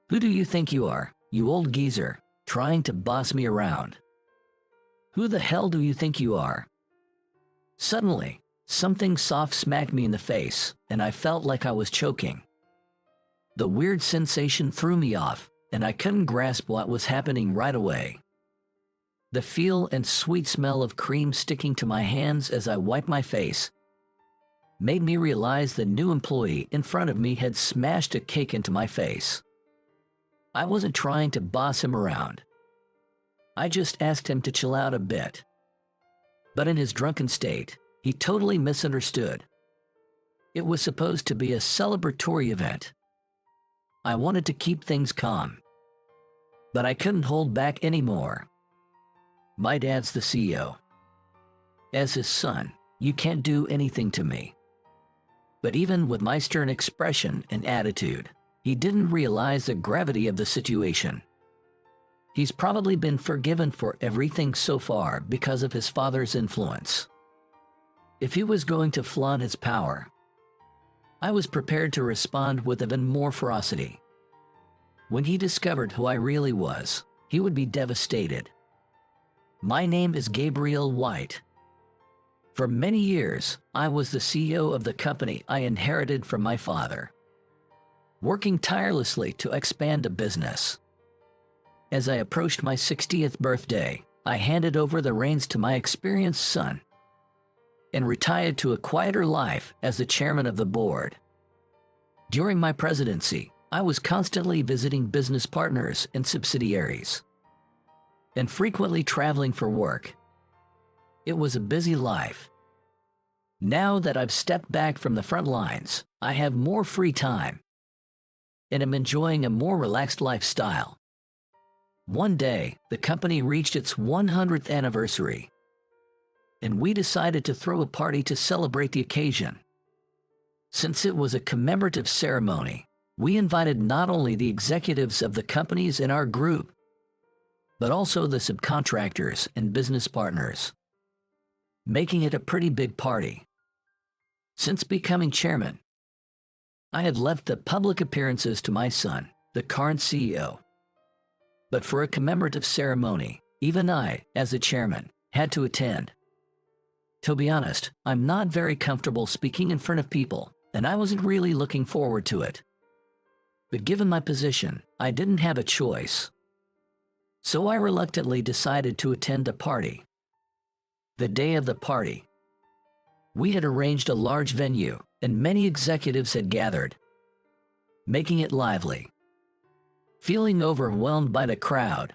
Who do you think you are, you old geezer, trying to boss me around? Who the hell do you think you are? Suddenly, something soft smacked me in the face, and I felt like I was choking. The weird sensation threw me off, and I couldn't grasp what was happening right away. The feel and sweet smell of cream sticking to my hands as I wiped my face made me realize the new employee in front of me had smashed a cake into my face. I wasn't trying to boss him around. I just asked him to chill out a bit. But in his drunken state, he totally misunderstood. It was supposed to be a celebratory event. I wanted to keep things calm, but I couldn't hold back anymore. My dad's the CEO. As his son, you can't do anything to me. But even with my stern expression and attitude, he didn't realize the gravity of the situation. He's probably been forgiven for everything so far because of his father's influence. If he was going to flaunt his power, I was prepared to respond with even more ferocity. When he discovered who I really was, he would be devastated. My name is Gabriel White. For many years, I was the CEO of the company I inherited from my father, working tirelessly to expand a business. As I approached my 60th birthday, I handed over the reins to my experienced son and retired to a quieter life as the chairman of the board. During my presidency, I was constantly visiting business partners and subsidiaries, and frequently traveling for work. It was a busy life. Now that I've stepped back from the front lines, I have more free time and am enjoying a more relaxed lifestyle. One day, the company reached its 100th anniversary, and we decided to throw a party to celebrate the occasion. Since it was a commemorative ceremony, we invited not only the executives of the companies in our group, but also the subcontractors and business partners, making it a pretty big party. Since becoming chairman, I had left the public appearances to my son, the current CEO. But for a commemorative ceremony, even I, as the chairman, had to attend. To be honest, I'm not very comfortable speaking in front of people, and I wasn't really looking forward to it. But given my position, I didn't have a choice. So I reluctantly decided to attend the party. The day of the party, we had arranged a large venue, and many executives had gathered, making it lively. Feeling overwhelmed by the crowd,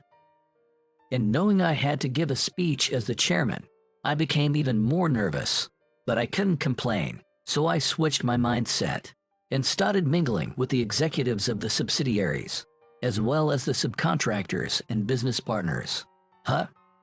and knowing I had to give a speech as the chairman, I became even more nervous. But I couldn't complain, so I switched my mindset and started mingling with the executives of the subsidiaries, as well as the subcontractors and business partners.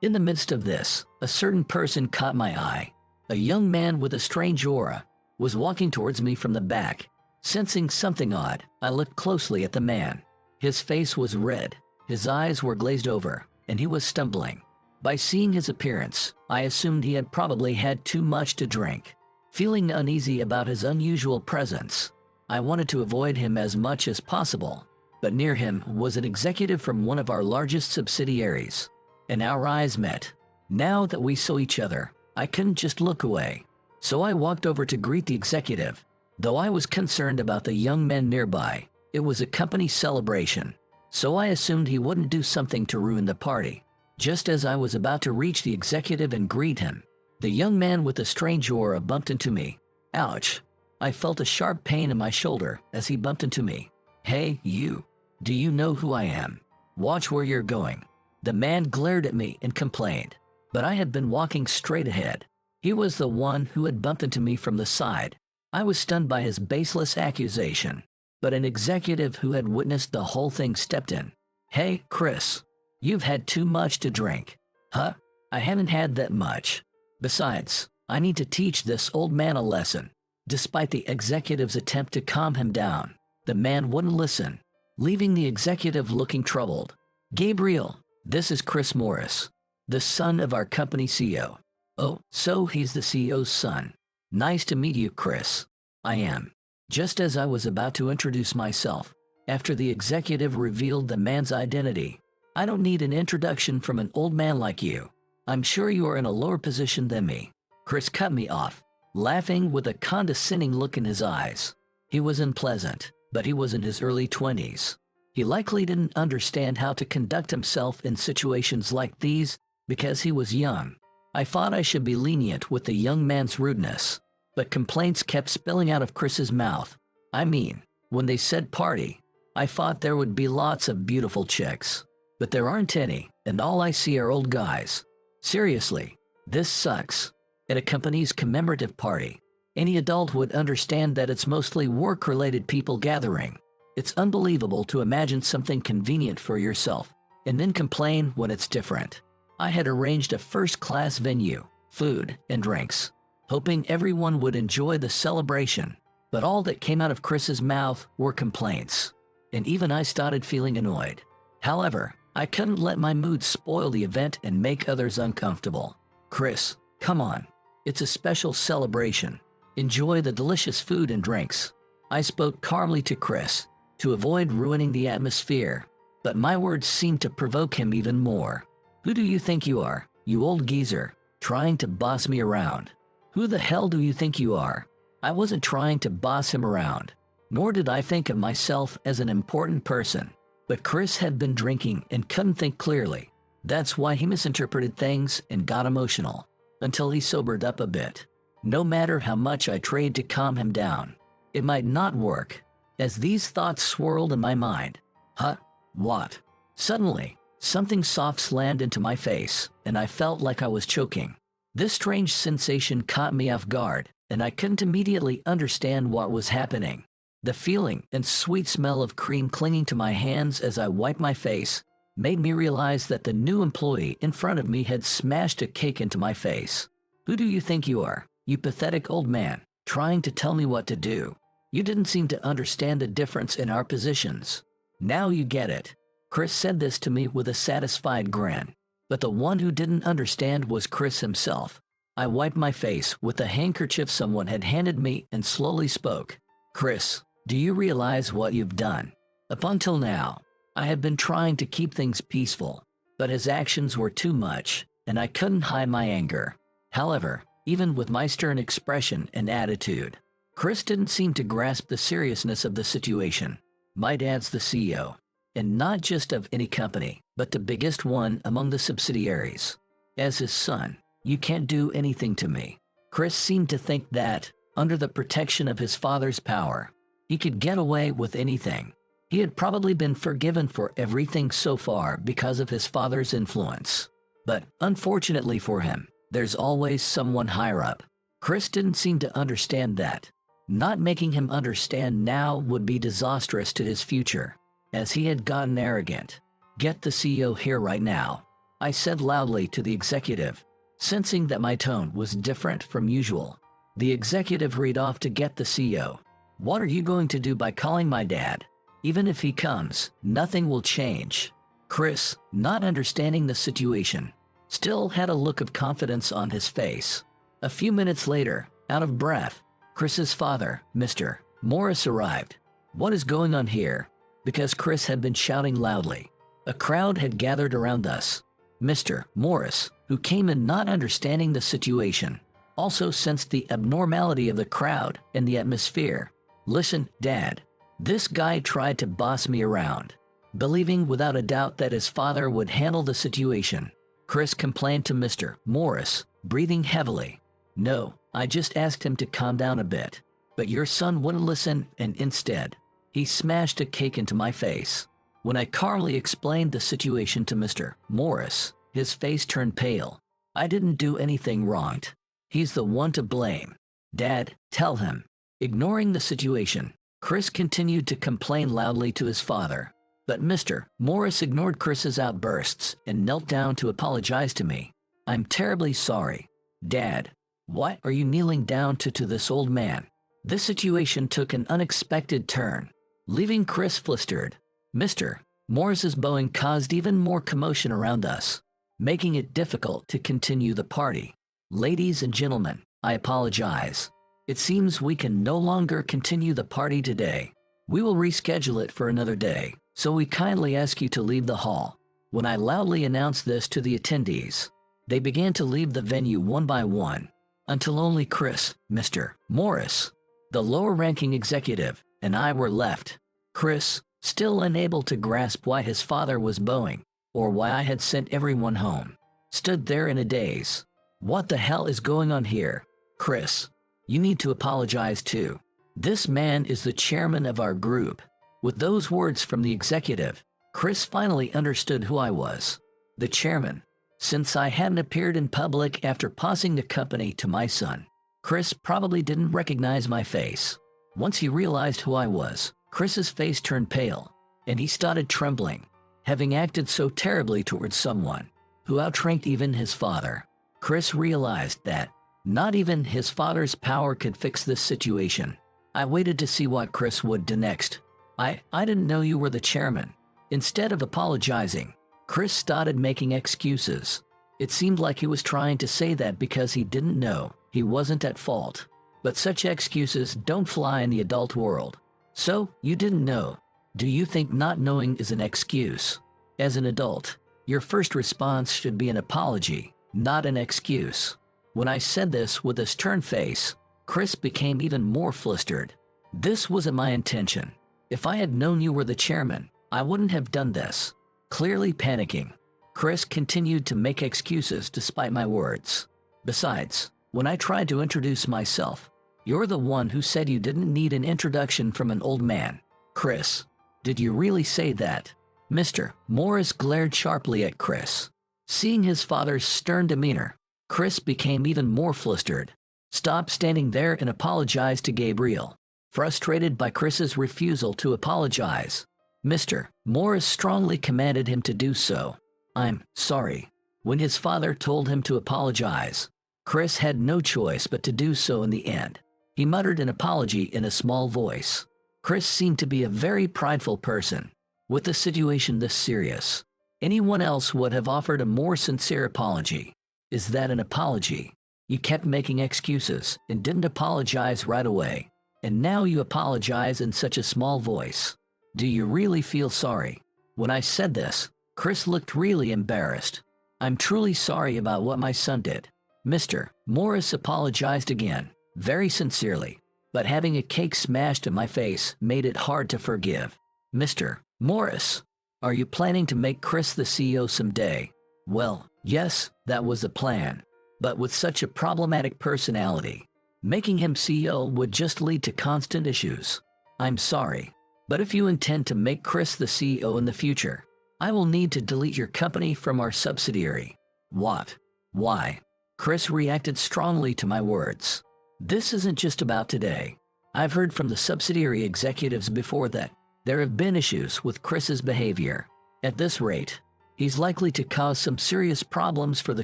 In the midst of this, a certain person caught my eye. A young man with a strange aura was walking towards me from the back. Sensing something odd, I looked closely at the man. His face was red, his eyes were glazed over, and he was stumbling. By seeing his appearance, I assumed he had probably had too much to drink. Feeling uneasy about his unusual presence, I wanted to avoid him as much as possible. But near him was an executive from one of our largest subsidiaries, and our eyes met. Now that we saw each other, I couldn't just look away. So I walked over to greet the executive. Though I was concerned about the young men nearby, it was a company celebration, so I assumed he wouldn't do something to ruin the party. Just as I was about to reach the executive and greet him, the young man with the strange aura bumped into me. Ouch! I felt a sharp pain in my shoulder as he bumped into me. Hey, you! Do you know who I am? Watch where you're going. The man glared at me and complained, but I had been walking straight ahead. He was the one who had bumped into me from the side. I was stunned by his baseless accusation, but an executive who had witnessed the whole thing stepped in. Hey, Chris, you've had too much to drink. I haven't had that much. Besides, I need to teach this old man a lesson. Despite the executive's attempt to calm him down, the man wouldn't listen, leaving the executive looking troubled. Gabriel, this is Chris Morris, the son of our company CEO. Oh, so he's the CEO's son. Nice to meet you, Chris. I am. Just as I was about to introduce myself, after the executive revealed the man's identity. "I don't need an introduction from an old man like you. I'm sure you are in a lower position than me." Chris cut me off, laughing with a condescending look in his eyes. He was unpleasant, but he was in his early 20s. He likely didn't understand how to conduct himself in situations like these because he was young. I thought I should be lenient with the young man's rudeness, but complaints kept spilling out of Chris's mouth. I mean, when they said party, I thought there would be lots of beautiful chicks, but there aren't any, and all I see are old guys. Seriously, this sucks. At a company's commemorative party, any adult would understand that it's mostly work-related people gathering. It's unbelievable to imagine something convenient for yourself and then complain when it's different. I had arranged a first-class venue, food and drinks, hoping everyone would enjoy the celebration, but all that came out of Chris's mouth were complaints, and even I started feeling annoyed. However, I couldn't let my mood spoil the event and make others uncomfortable. "Chris, come on. It's a special celebration. Enjoy the delicious food and drinks." I spoke calmly to Chris to avoid ruining the atmosphere, but my words seemed to provoke him even more. "Who do you think you are, you old geezer, trying to boss me around? Who the hell do you think you are?" I wasn't trying to boss him around, nor did I think of myself as an important person. But Chris had been drinking and couldn't think clearly. That's why he misinterpreted things and got emotional, until he sobered up a bit. No matter how much I tried to calm him down, it might not work. As these thoughts swirled in my mind, "Huh? What?" Suddenly, something soft slammed into my face, and I felt like I was choking. This strange sensation caught me off guard, and I couldn't immediately understand what was happening. The feeling and sweet smell of cream clinging to my hands as I wiped my face made me realize that the new employee in front of me had smashed a cake into my face. "Who do you think you are, you pathetic old man, trying to tell me what to do? You didn't seem to understand the difference in our positions. Now you get it." Chris said this to me with a satisfied grin, but the one who didn't understand was Chris himself. I wiped my face with the handkerchief someone had handed me and slowly spoke. "Chris, do you realize what you've done? Up until now, I had been trying to keep things peaceful, but his actions were too much, and I couldn't hide my anger. However, even with my stern expression and attitude, Chris didn't seem to grasp the seriousness of the situation. My dad's the CEO, and not just of any company, but the biggest one among the subsidiaries. As his son, you can't do anything to me." Chris seemed to think that, under the protection of his father's power, he could get away with anything. He had probably been forgiven for everything so far because of his father's influence. But unfortunately for him, there's always someone higher up. Chris didn't seem to understand that. Not making him understand now would be disastrous to his future, as he had gotten arrogant. "Get the CEO here right now," I said loudly to the executive, sensing that my tone was different from usual. The executive hurried off to get the CEO. "What are you going to do by calling my dad? Even if he comes, nothing will change." Chris, not understanding the situation, still had a look of confidence on his face. A few minutes later, out of breath, Chris's father, Mr. Morris, arrived. "What is going on here?" Because Chris had been shouting loudly, a crowd had gathered around us. Mr. Morris, who came in not understanding the situation, also sensed the abnormality of the crowd and the atmosphere. "Listen, Dad, this guy tried to boss me around, believing without a doubt that his father would handle the situation." Chris complained to Mr. Morris, breathing heavily. "No, I just asked him to calm down a bit, but your son wouldn't listen, and instead, he smashed a cake into my face." When I calmly explained the situation to Mr. Morris, his face turned pale. "I didn't do anything wrong. He's the one to blame. Dad, tell him." Ignoring the situation, Chris continued to complain loudly to his father, but Mr. Morris ignored Chris's outbursts and knelt down to apologize to me. "I'm terribly sorry. Dad, what are you kneeling down to this old man?" This situation took an unexpected turn, leaving Chris flustered. Mr. Morris's bowing caused even more commotion around us, making it difficult to continue the party. "Ladies and gentlemen, I apologize. It seems we can no longer continue the party today. We will reschedule it for another day, so we kindly ask you to leave the hall." When I loudly announced this to the attendees, they began to leave the venue one by one, until only Chris, Mr. Morris, the lower-ranking executive, and I were left. Chris, still unable to grasp why his father was bowing, or why I had sent everyone home, stood there in a daze. "What the hell is going on here? Chris, you need to apologize too. This man is the chairman of our group." With those words from the executive, Chris finally understood who I was. The chairman. Since I hadn't appeared in public after passing the company to my son, Chris probably didn't recognize my face. Once he realized who I was, Chris's face turned pale, and he started trembling, having acted so terribly towards someone who outranked even his father. Chris realized that not even his father's power could fix this situation. I waited to see what Chris would do next. I didn't know you were the chairman." Instead of apologizing, Chris started making excuses. It seemed like he was trying to say that because he didn't know, he wasn't at fault. But such excuses don't fly in the adult world. "So, you didn't know. Do you think not knowing is an excuse?" As an adult, your first response should be an apology, not an excuse. When I said this with a stern face, Chris became even more flustered. "This wasn't my intention. If I had known you were the chairman, I wouldn't have done this." Clearly panicking, Chris continued to make excuses despite my words. "Besides, when I tried to introduce myself, you're the one who said you didn't need an introduction from an old man." "Chris, did you really say that?" Mr. Morris glared sharply at Chris. Seeing his father's stern demeanor, Chris became even more flustered. "Stop standing there and apologize to Gabriel." Frustrated by Chris's refusal to apologize, Mr. Morris strongly commanded him to do so. "I'm sorry." When his father told him to apologize, Chris had no choice but to do so in the end. He muttered an apology in a small voice. Chris seemed to be a very prideful person. With the situation this serious, anyone else would have offered a more sincere apology. Is that an apology? You kept making excuses and didn't apologize right away. And now you apologize in such a small voice. Do you really feel sorry? When I said this, Chris looked really embarrassed. "I'm truly sorry about what my son did." Mr. Morris apologized again, very sincerely, but having a cake smashed in my face made it hard to forgive. "Mr. Morris, are you planning to make Chris the CEO someday?" "Well, yes, that was the plan. But with such a problematic personality, making him CEO would just lead to constant issues. I'm sorry, but if you intend to make Chris the CEO in the future, I will need to delete your company from our subsidiary." "What? Why?" Chris reacted strongly to my words. "This isn't just about today. I've heard from the subsidiary executives before that there have been issues with Chris's behavior. At this rate, he's likely to cause some serious problems for the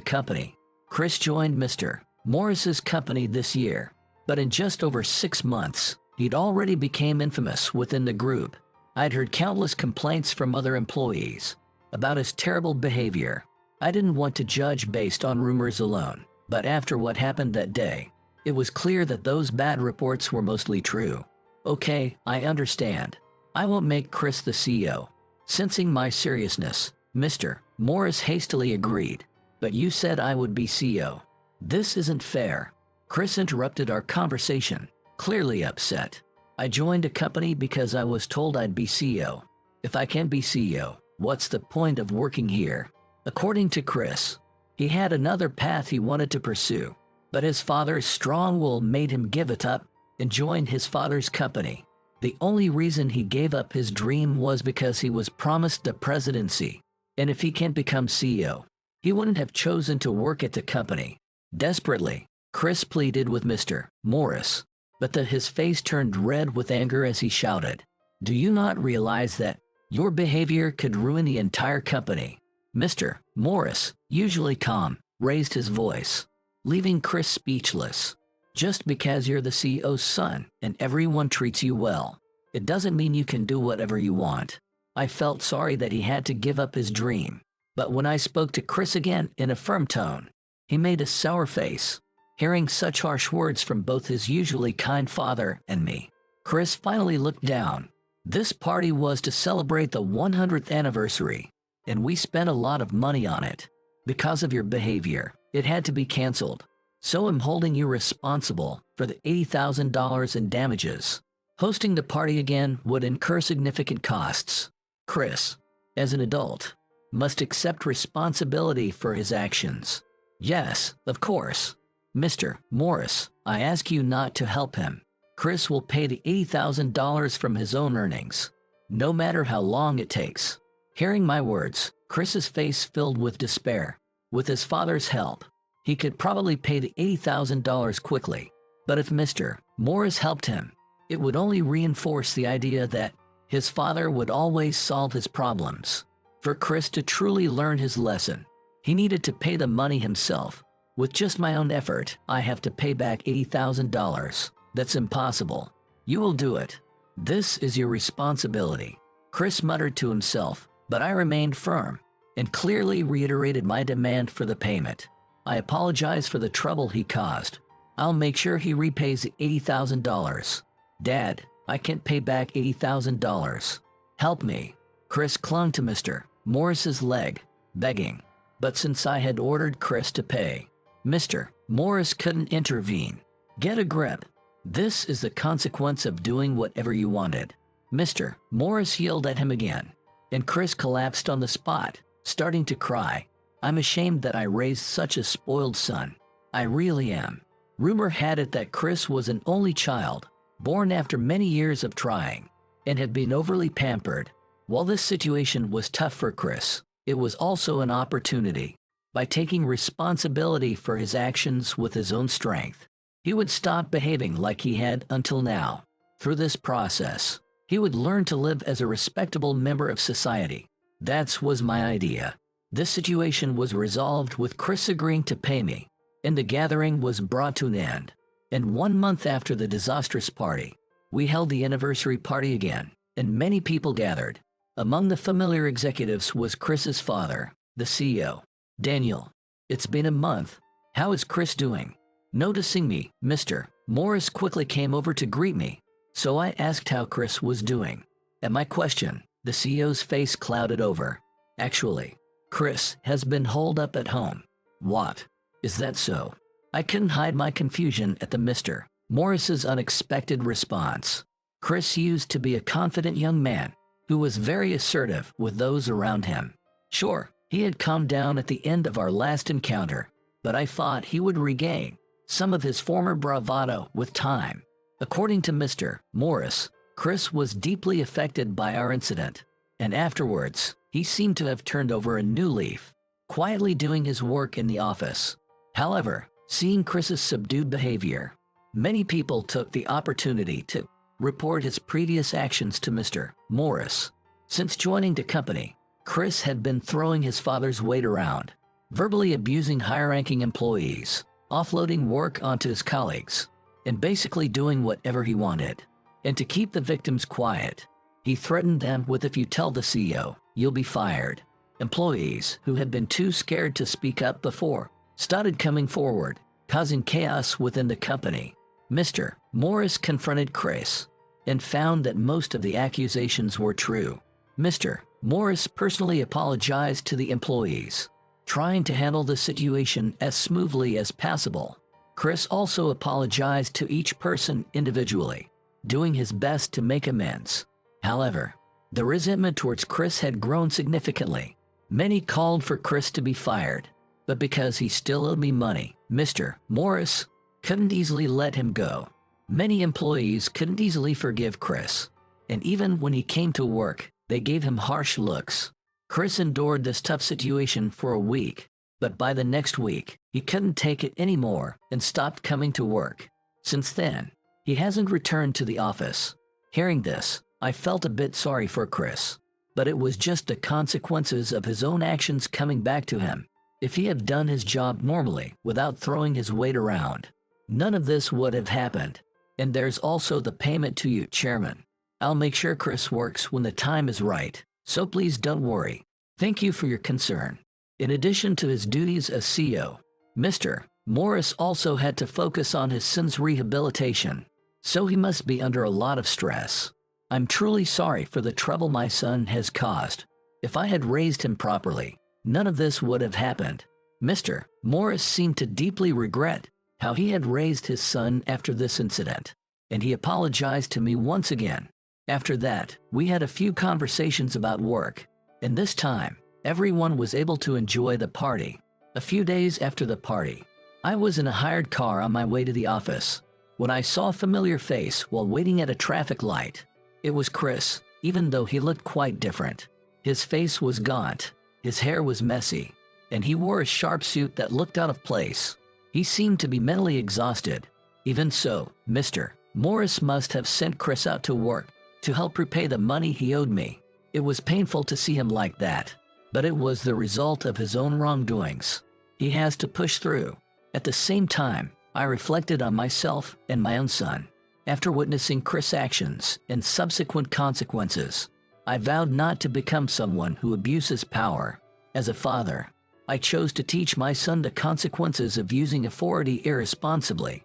company." Chris joined Mr. Morris's company this year, but in just over 6 months, he'd already become infamous within the group. I'd heard countless complaints from other employees about his terrible behavior. I didn't want to judge based on rumors alone, but after what happened that day, it was clear that those bad reports were mostly true. "Okay, I understand. I won't make Chris the CEO." Sensing my seriousness, Mr. Morris hastily agreed. "But you said I would be CEO." "This isn't fair." Chris interrupted our conversation, clearly upset. "I joined a company because I was told I'd be CEO. If I can't be CEO, what's the point of working here?" According to Chris, he had another path he wanted to pursue, but his father's strong will made him give it up and join his father's company. The only reason he gave up his dream was because he was promised the presidency, and if he can't become CEO, he wouldn't have chosen to work at the company. Desperately, Chris pleaded with Mr. Morris, but his face turned red with anger as he shouted, "Do you not realize that your behavior could ruin the entire company?" Mr. Morris, usually calm, raised his voice, leaving Chris speechless. "Just because you're the CEO's son and everyone treats you well, it doesn't mean you can do whatever you want." I felt sorry that he had to give up his dream, but when I spoke to Chris again in a firm tone, he made a sour face. Hearing such harsh words from both his usually kind father and me, Chris finally looked down. This party was to celebrate the 100th anniversary, and we spent a lot of money on it. Because of your behavior, it had to be canceled. So I'm holding you responsible for the $80,000 in damages. Hosting the party again would incur significant costs. Chris, as an adult, must accept responsibility for his actions. Yes, of course. Mr. Morris, I ask you not to help him. Chris will pay the $80,000 from his own earnings, no matter how long it takes. Hearing my words, Chris's face filled with despair. With his father's help, he could probably pay the $80,000 quickly. But if Mr. Morris helped him, it would only reinforce the idea that his father would always solve his problems. For Chris to truly learn his lesson, he needed to pay the money himself. With just my own effort, I have to pay back $80,000. That's impossible. You will do it. This is your responsibility. Chris muttered to himself, but I remained firm and clearly reiterated my demand for the payment. I apologize for the trouble he caused. I'll make sure he repays the $80,000. Dad, I can't pay back $80,000. Help me. Chris clung to Mr. Morris's leg, begging. But since I had ordered Chris to pay, Mr. Morris couldn't intervene. Get a grip. This is the consequence of doing whatever you wanted. Mr. Morris yelled at him again, and Chris collapsed on the spot, starting to cry. I'm ashamed that I raised such a spoiled son. I really am. Rumor had it that Chris was an only child, born after many years of trying, and had been overly pampered. While this situation was tough for Chris, it was also an opportunity. By taking responsibility for his actions with his own strength, he would stop behaving like he had until now. Through this process, he would learn to live as a respectable member of society. That was my idea. This situation was resolved with Chris agreeing to pay me, and the gathering was brought to an end. And 1 month after the disastrous party, we held the anniversary party again, and many people gathered. Among the familiar executives was Chris's father, the CEO. Daniel, it's been a month. How is Chris doing? Noticing me, Mr. Morris quickly came over to greet me, so I asked how Chris was doing. At my question, the CEO's face clouded over. Actually, Chris has been holed up at home. What? Is that so? I couldn't hide my confusion at the Mr. Morris's unexpected response. Chris used to be a confident young man who was very assertive with those around him. Sure, he had calmed down at the end of our last encounter, but I thought he would regain some of his former bravado with time. According to Mr. Morris, Chris was deeply affected by our incident, and afterwards, he seemed to have turned over a new leaf, quietly doing his work in the office. However, seeing Chris's subdued behavior, many people took the opportunity to report his previous actions to Mr. Morris. Since joining the company, Chris had been throwing his father's weight around, verbally abusing higher-ranking employees, offloading work onto his colleagues, and basically doing whatever he wanted. And to keep the victims quiet, he threatened them with, if you tell the CEO, you'll be fired. Employees who had been too scared to speak up before started coming forward, causing chaos within the company. Mr. Morris confronted Chris and found that most of the accusations were true. Mr. Morris personally apologized to the employees, trying to handle the situation as smoothly as possible. Chris also apologized to each person individually, doing his best to make amends. However, the resentment towards Chris had grown significantly. Many called for Chris to be fired, but because he still owed me money, Mr. Morris couldn't easily let him go. Many employees couldn't easily forgive Chris, and even when he came to work, they gave him harsh looks. Chris endured this tough situation for a week, but by the next week, he couldn't take it anymore and stopped coming to work. Since then, he hasn't returned to the office. Hearing this, I felt a bit sorry for Chris, but it was just the consequences of his own actions coming back to him. If he had done his job normally without throwing his weight around, none of this would have happened. And there's also the payment to you, Chairman. I'll make sure Chris works when the time is right, so please don't worry. Thank you for your concern. In addition to his duties as CEO, Mr. Morris also had to focus on his son's rehabilitation, so he must be under a lot of stress. I'm truly sorry for the trouble my son has caused. If I had raised him properly, none of this would have happened. Mr. Morris seemed to deeply regret how he had raised his son after this incident, and he apologized to me once again. After that, we had a few conversations about work, and this time, everyone was able to enjoy the party. A few days after the party, I was in a hired car on my way to the office when I saw a familiar face while waiting at a traffic light. It was Chris, even though he looked quite different. His face was gaunt, his hair was messy, and he wore a sharp suit that looked out of place. He seemed to be mentally exhausted. Even so, Mr. Morris must have sent Chris out to work to help repay the money he owed me. It was painful to see him like that, but it was the result of his own wrongdoings. He has to push through. At the same time, I reflected on myself and my own son. After witnessing Chris' actions and subsequent consequences, I vowed not to become someone who abuses power. As a father, I chose to teach my son the consequences of using authority irresponsibly.